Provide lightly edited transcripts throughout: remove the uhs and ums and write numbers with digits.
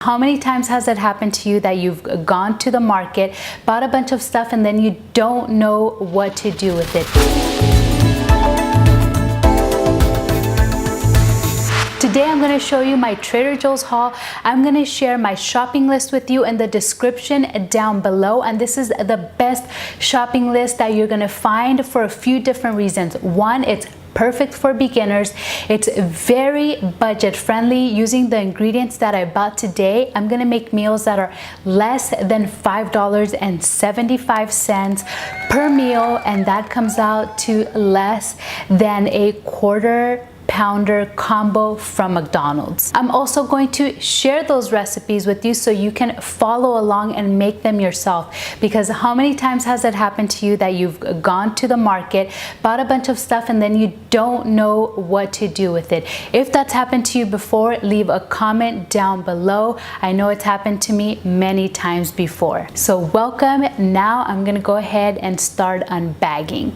How many times has it happened to you that you've gone to the market, bought a bunch of stuff, and then you don't know what to do with it? Today I'm going to show you my Trader Joe's haul. I'm going to share my shopping list with you in the description down below, and this is the best shopping list that you're going to find for a few different reasons. One, it's perfect for beginners. It's very budget friendly. Using the ingredients that I bought today, I'm gonna make meals that are less than $5.75 per meal, and that comes out to less than a quarter pounder combo from McDonald's. I'm also going to share those recipes with you so you can follow along and make them yourself, because how many times has it happened to you that you've gone to the market, bought a bunch of stuff, and then you don't know what to do with it? If that's happened to you before, leave a comment down below. I know it's happened to me many times before. So welcome. Now I'm gonna go ahead and start unbagging.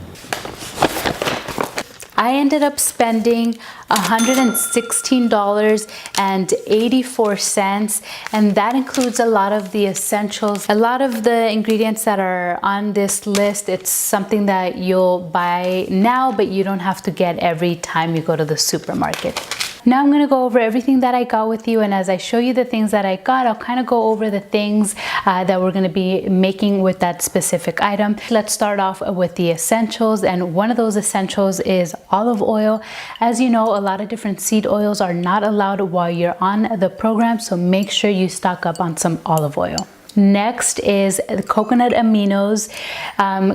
I ended up spending $116.84, and that includes a lot of the essentials. A lot of the ingredients that are on this list, it's something that you'll buy now, but you don't have to get every time you go to the supermarket. Now I'm going to go over everything that I got with you, and as I show you the things that I got, I'll kind of go over the things that we're going to be making with that specific item. Let's start off with the essentials, and one of those essentials is olive oil. As you know, a lot of different seed oils are not allowed while you're on the program, so make sure you stock up on some olive oil. Next is the coconut aminos.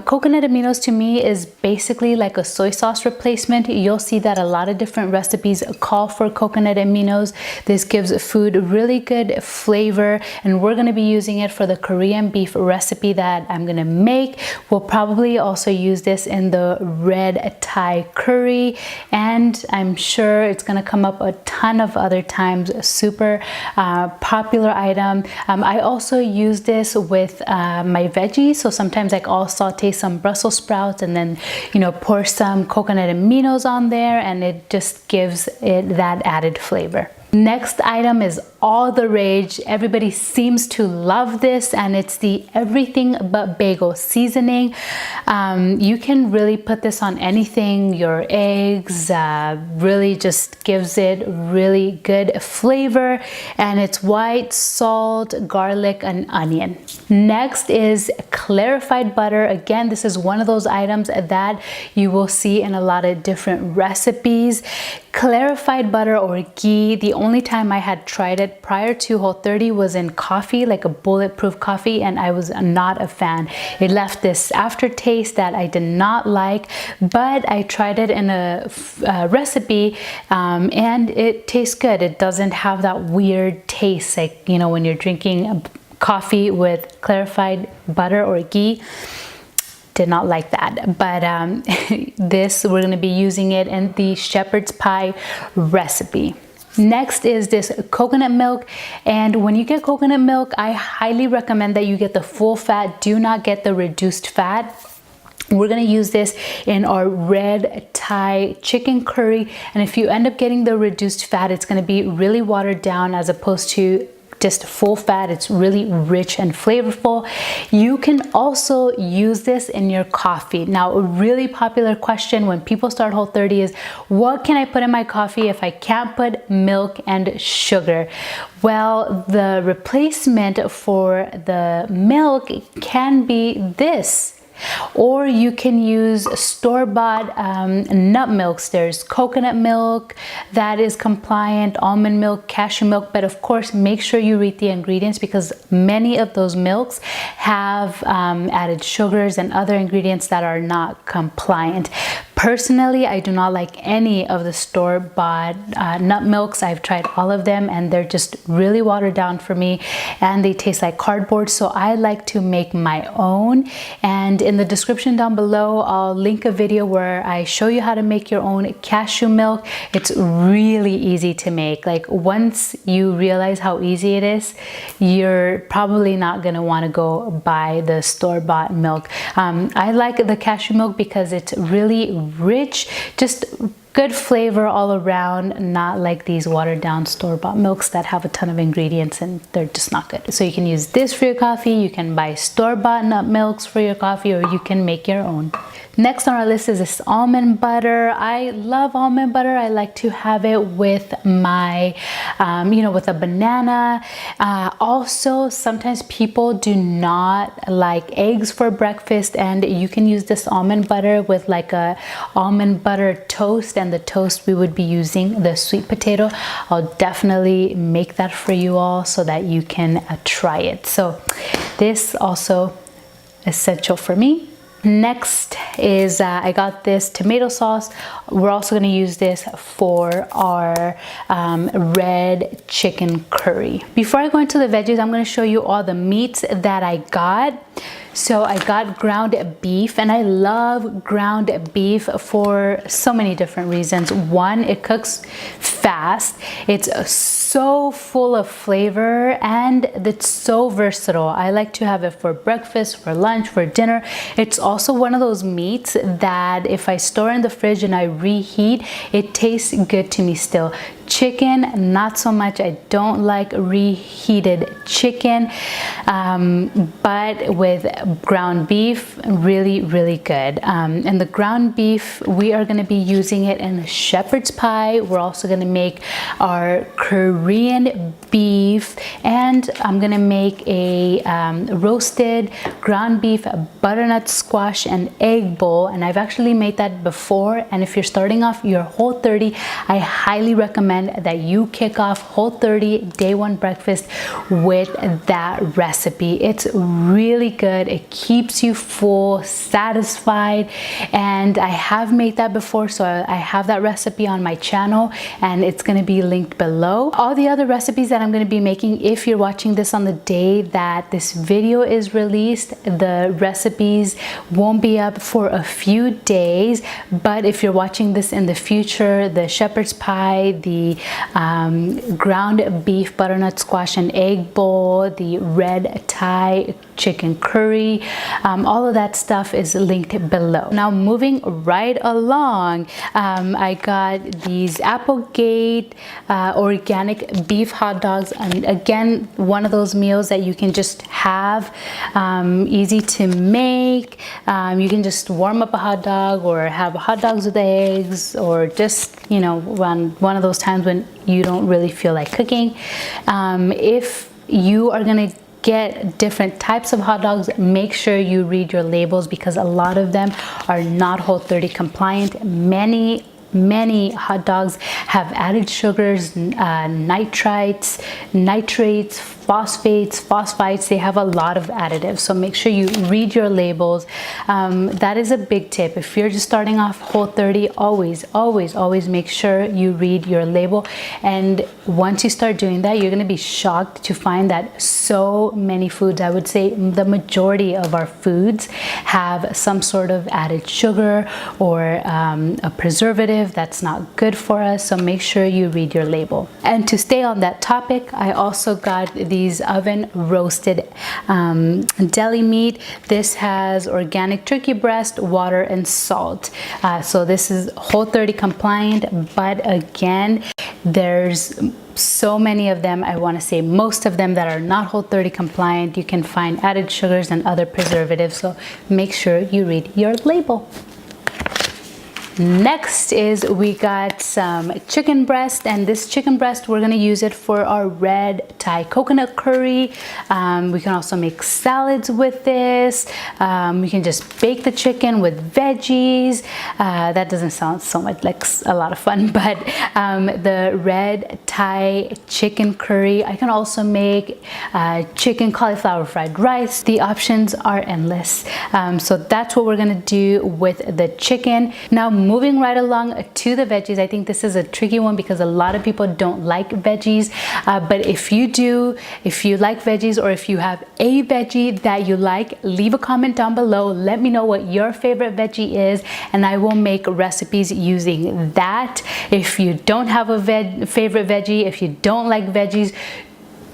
Coconut aminos to me is basically like a soy sauce replacement. You'll see that a lot of different recipes call for coconut aminos. This gives food really good flavor, and we're going to be using it for the Korean beef recipe that I'm going to make. We'll probably also use this in the red Thai curry, and I'm sure it's going to come up a ton of other times. A super popular item. I also use this with my veggies, so sometimes like I'll saute some Brussels sprouts and then pour some coconut aminos on there, and it just gives it that added flavor. Next item is all the rage. Everybody seems to love this, and it's the everything but bagel seasoning. You can really put this on anything, your eggs, really just gives it really good flavor, and it's white, salt, garlic, and onion. Next is clarified butter. Again, this is one of those items that you will see in a lot of different recipes. Clarified butter or ghee, the only time I had tried it prior to Whole30 was in coffee, like a bulletproof coffee, and I was not a fan. It left this aftertaste that I did not like, but I tried it in a recipe and it tastes good. It doesn't have that weird taste like, when you're drinking coffee with clarified butter or ghee. Did not like that, but this, we're going to be using it in the shepherd's pie recipe. Next is this coconut milk, and when you get coconut milk, I highly recommend that you get the full fat. Do not get the reduced fat. We're going to use this in our red Thai chicken curry, and if you end up getting the reduced fat, it's going to be really watered down as opposed to just full fat. It's really rich and flavorful. You can also use this in your coffee. Now, a really popular question when people start Whole30 is, what can I put in my coffee if I can't put milk and sugar? Well, the replacement for the milk can be this. Or you can use store-bought nut milks. There's coconut milk that is compliant, almond milk, cashew milk, but of course make sure you read the ingredients, because many of those milks have added sugars and other ingredients that are not compliant. Personally, I do not like any of the store-bought nut milks. I've tried all of them and they're just really watered down for me, and they taste like cardboard, so I like to make my own. And in the description down below, I'll link a video where I show you how to make your own cashew milk. It's really easy to make. Like, once you realize how easy it is, you're probably not gonna wanna go buy the store-bought milk. I like the cashew milk because it's really rich, just good flavor all around, not like these watered down store-bought milks that have a ton of ingredients and they're just not good. So you can use this for your coffee, you can buy store-bought nut milks for your coffee, or you can make your own. Next on our list is this almond butter. I love almond butter. I like to have it with my, with a banana. Also, sometimes people do not like eggs for breakfast, and you can use this almond butter with like a almond butter toast, and the toast we would be using the sweet potato. I'll definitely make that for you all so that you can try it. So this also essential for me. Next is I got this tomato sauce. We're also going to use this for our red chicken curry. Before I go into the veggies, I'm going to show you all the meats that I got. So I got ground beef, and I love ground beef for so many different reasons. One, it cooks fast. It's so full of flavor, and it's so versatile. I like to have it for breakfast, for lunch, for dinner. It's also one of those meats that if I store in the fridge and I reheat, it tastes good to me still. Chicken, not so much. I don't like reheated chicken, but with ground beef, really, really good. And the ground beef, we are going to be using it in a shepherd's pie. We're also going to make our Korean beef, and I'm going to make a roasted ground beef butternut squash and egg bowl. And I've actually made that before, and if you're starting off your Whole30, I highly recommend that you kick off Whole30 day one breakfast with that recipe. It's really good. It keeps you full, satisfied, and I have made that before, so I have that recipe on my channel, and it's going to be linked below. All the other recipes that I'm going to be making, if you're watching this on the day that this video is released, the recipes won't be up for a few days, but if you're watching this in the future, the shepherd's pie, the ground beef butternut squash and egg bowl, the red Thai chicken curry, all of that stuff is linked below. Now moving right along, I got these Applegate organic beef hot dogs, and again, one of those meals that you can just have, easy to make. You can just warm up a hot dog or have hot dogs with eggs, or just, one of those times when you don't really feel like cooking. If you are gonna get different types of hot dogs, make sure you read your labels, because a lot of them are not Whole30 compliant. Many hot dogs have added sugars, nitrates, phosphates. They have a lot of additives, so make sure you read your labels. That is a big tip. If you're just starting off Whole30, always make sure you read your label. And once you start doing that, you're going to be shocked to find that so many foods, I would say the majority of our foods, have some sort of added sugar or a preservative that's not good for us. So make sure you read your label. And to stay on that topic, I also got these oven roasted deli meat. This has organic turkey breast, water, and salt. So this is Whole30 compliant, but again, there's so many of them, I want to say most of them, that are not Whole30 compliant. You can find added sugars and other preservatives, so make sure you read your label. Next is we got some chicken breast, and this chicken breast, we're going to use it for our red Thai coconut curry. We can also make salads with this. We can just bake the chicken with veggies. That doesn't sound so much like a lot of fun, but the red Thai chicken curry. I can also make chicken cauliflower fried rice. The options are endless. So that's what we're going to do with the chicken. Now moving right along to the veggies. I think this is a tricky one because a lot of people don't like veggies, but if you do, if you like veggies, or if you have a veggie that you like, leave a comment down below. Let me know what your favorite veggie is, and I will make recipes using that. If you don't have a favorite veggie, if you don't like veggies,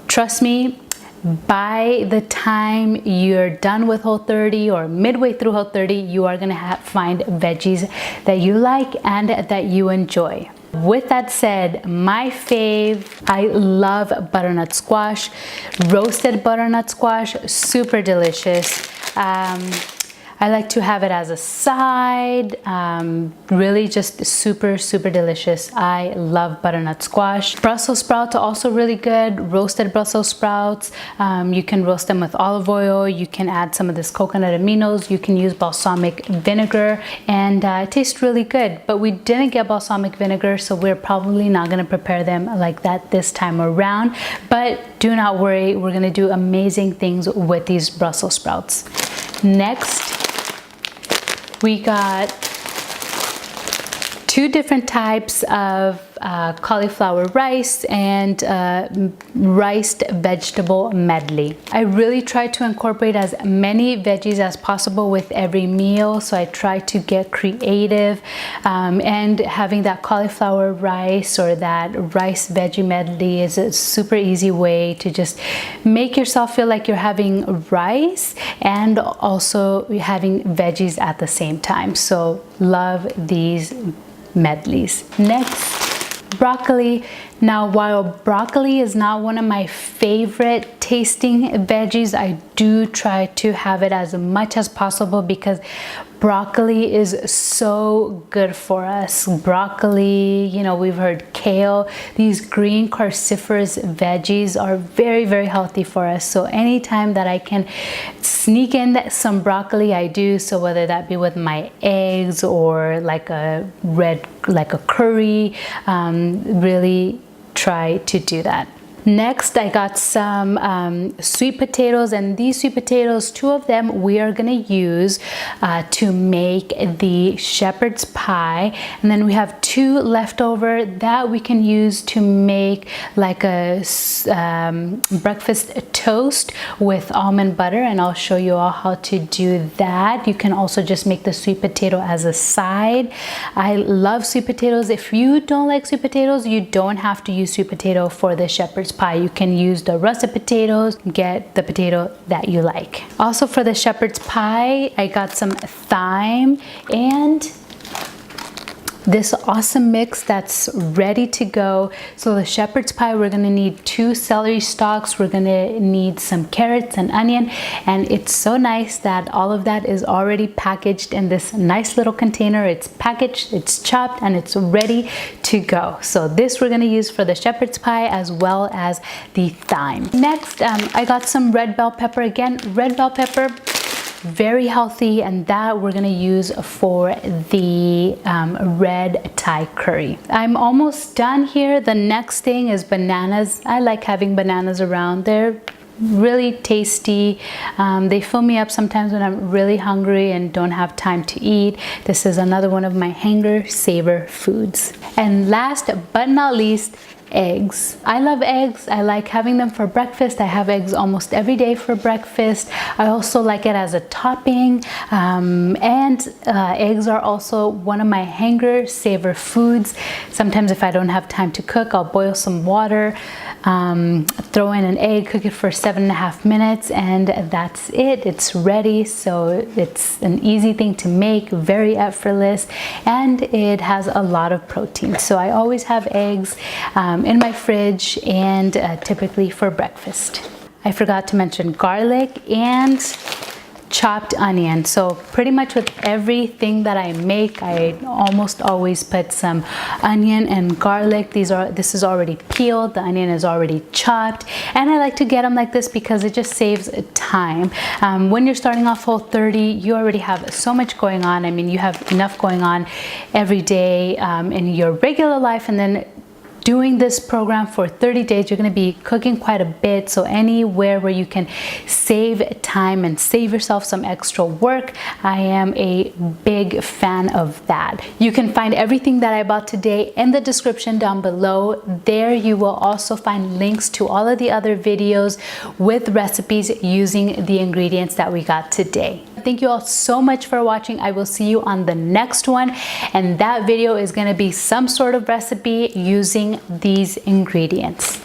trust me, by the time you're done with Whole30 or midway through Whole30, you are gonna find veggies that you like and that you enjoy. With that said, my fave, I love butternut squash. Roasted butternut squash, super delicious. I like to have it as a side, really just super, super delicious. I love butternut squash. Brussels sprouts are also really good. Roasted Brussels sprouts. You can roast them with olive oil. You can add some of this coconut aminos. You can use balsamic vinegar, and it tastes really good. But we didn't get balsamic vinegar, so we're probably not gonna prepare them like that this time around. But do not worry, we're gonna do amazing things with these Brussels sprouts. Next, we got 2 different types of cauliflower rice and riced vegetable medley. I really try to incorporate as many veggies as possible with every meal, so I try to get creative, and having that cauliflower rice or that rice veggie medley is a super easy way to just make yourself feel like you're having rice and also having veggies at the same time. So love these medleys. Next, broccoli. Now, while broccoli is not one of my favorite tasting veggies, I do try to have it as much as possible because broccoli is so good for us. Broccoli, you know, we've heard kale. These green cruciferous veggies are very, very healthy for us. So anytime that I can sneak in some broccoli, I do. So whether that be with my eggs or like a curry, really try to do that. Next, I got some sweet potatoes, and these sweet potatoes, 2 of them we are gonna use to make the shepherd's pie, and then we have 2 left over that we can use to make like a breakfast toast with almond butter, and I'll show you all how to do that. You can also just make the sweet potato as a side. I love sweet potatoes. If you don't like sweet potatoes, you don't have to use sweet potato for the shepherd's pie. You can use the russet potatoes, get the potato that you like. Also for the shepherd's pie, I got some thyme and this awesome mix that's ready to go. So the shepherd's pie, we're gonna need 2 celery stalks, we're gonna need some carrots and onion, and it's so nice that all of that is already packaged in this nice little container. It's packaged, it's chopped, and it's ready to go. So this we're gonna use for the shepherd's pie as well as the thyme. Next, I got some red bell pepper. Again, red bell pepper, very healthy, and that we're gonna use for the red Thai curry. I'm almost done here. The next thing is bananas. I like having bananas around. They're really tasty. They fill me up sometimes when I'm really hungry and don't have time to eat. This is another one of my hanger saver foods. And last but not least, eggs. I love eggs. I like having them for breakfast. I have eggs almost every day for breakfast. I also like it as a topping, and eggs are also one of my hanger saver foods. Sometimes if I don't have time to cook, I'll boil some water, throw in an egg, cook it for 7.5 minutes, and that's it. It's ready. So it's an easy thing to make, very effortless, and it has a lot of protein. So I always have eggs in my fridge, and typically for breakfast. I forgot to mention garlic and chopped onion. So pretty much with everything that I make, I almost always put some onion and garlic. This is already peeled, the onion is already chopped, and I like to get them like this because it just saves time. When you're starting off Whole30, you already have so much going on. I mean, you have enough going on every day in your regular life, and then doing this program for 30 days, you're going to be cooking quite a bit. So anywhere where you can save time and save yourself some extra work, I am a big fan of that. You can find everything that I bought today in the description down below. There you will also find links to all of the other videos with recipes using the ingredients that we got today. Thank you all so much for watching. I will see you on the next one, and that video is going to be some sort of recipe using these ingredients.